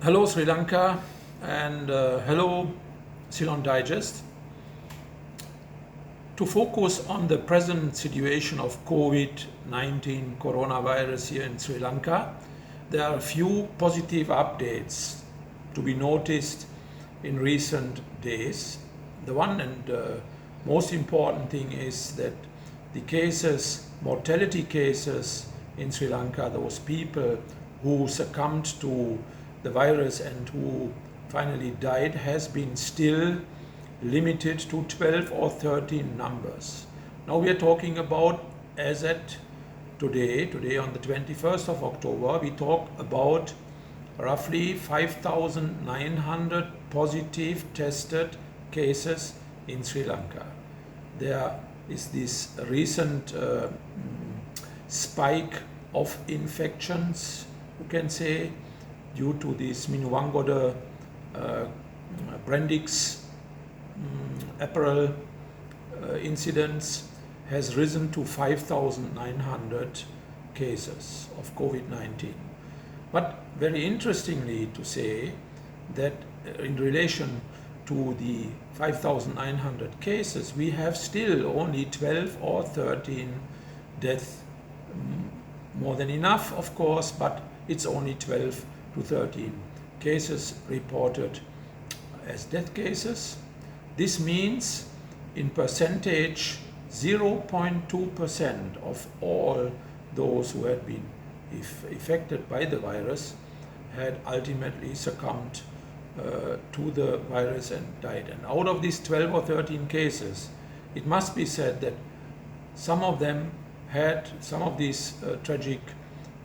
Hello Sri Lanka and hello Ceylon Digest. To focus on the present situation of COVID-19 coronavirus here in Sri Lanka, there are a few positive updates to be noticed in recent days. The one and most important thing is that the cases, mortality cases in Sri Lanka, those people who succumbed to the virus and who finally died, has been still limited to 12 or 13 numbers. Now we are talking about, as at today on the 21st of October, we talk about roughly 5,900 positive tested cases in Sri Lanka. There is this recent spike of infections, you can say, due to this Minuwangoda Brandix apparel incidents, has risen to 5,900 cases of COVID-19. But very interestingly to say that in relation to the 5,900 cases, we have still only 12 or 13 deaths. More than enough, of course, but it's only 12 to 13 cases reported as death cases. This means in percentage 0.2% of all those who had been affected by the virus had ultimately succumbed to the virus and died. And out of these 12 or 13 cases, it must be said that some of these tragic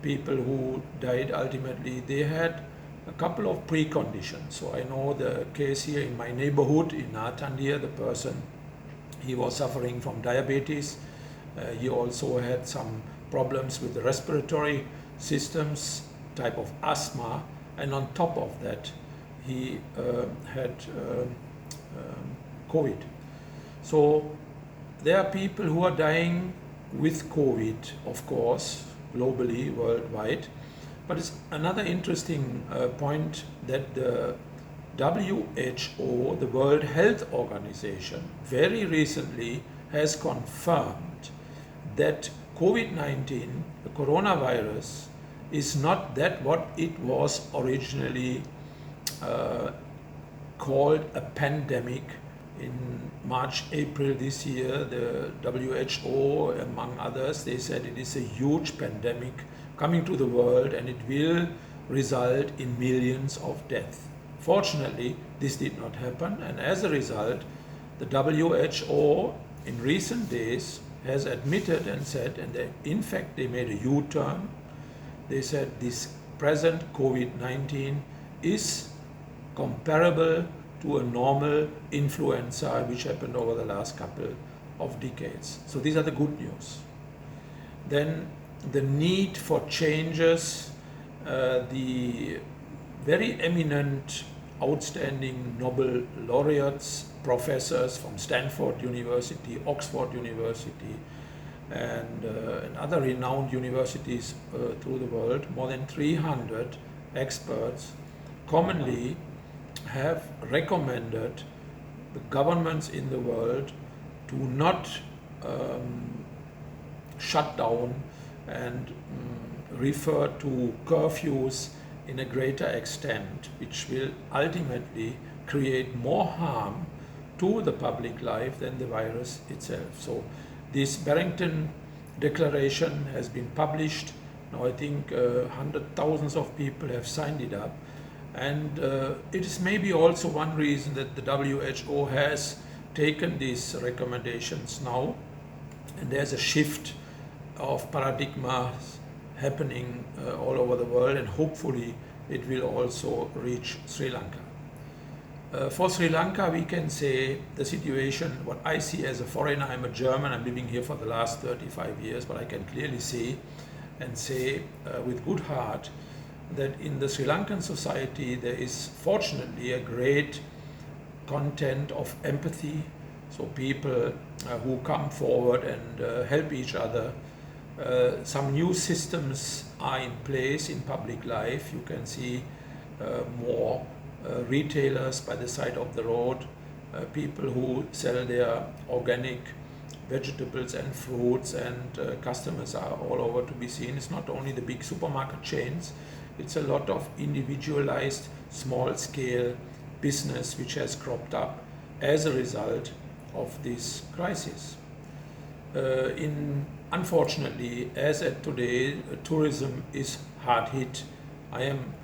people who died ultimately, they had a couple of preconditions. So I know the case here in my neighborhood in Natandia, the person, he was suffering from diabetes. He also had some problems with the respiratory systems, type of asthma, and on top of that, he had COVID. So there are people who are dying with COVID, of course, globally, worldwide. But it's another interesting point that the WHO, the World Health Organization, very recently has confirmed that COVID-19, the coronavirus, is not that what it was originally called a pandemic. In March, April this year, the WHO, among others, they said it is a huge pandemic coming to the world and it will result in millions of deaths. Fortunately, this did not happen, and as a result, the WHO in recent days has admitted and said, and in fact they made a U-turn, they said this present COVID-19 is comparable to a normal influenza which happened over the last couple of decades. So these are the good news. Then the need for changes, the very eminent, outstanding Nobel laureates, professors from Stanford University, Oxford University, and other renowned universities through the world, more than 300 experts commonly have recommended the governments in the world to not shut down and refer to curfews in a greater extent, which will ultimately create more harm to the public life than the virus itself. So this Barrington Declaration has been published. Now I think hundreds, thousands of people have signed it up. And it is maybe also one reason that the WHO has taken these recommendations now, and there's a shift of paradigms happening all over the world, and hopefully it will also reach Sri Lanka. For Sri Lanka, we can say the situation, what I see as a foreigner, I'm a German, I'm living here for the last 35 years, but I can clearly see and say with good heart that in the Sri Lankan society there is fortunately a great content of empathy. So people who come forward and help each other. Some new systems are in place in public life. You can see more retailers by the side of the road, people who sell their organic vegetables and fruits, and customers are all over to be seen. It's not only the big supermarket chains, it's a lot of individualized small scale business which has cropped up as a result of this crisis. Unfortunately, as at today, tourism is hard hit. I am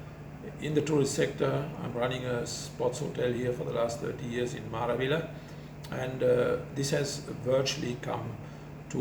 in the tourist sector. I'm running a sports hotel here for the last 30 years in Maravilla, and this has virtually come to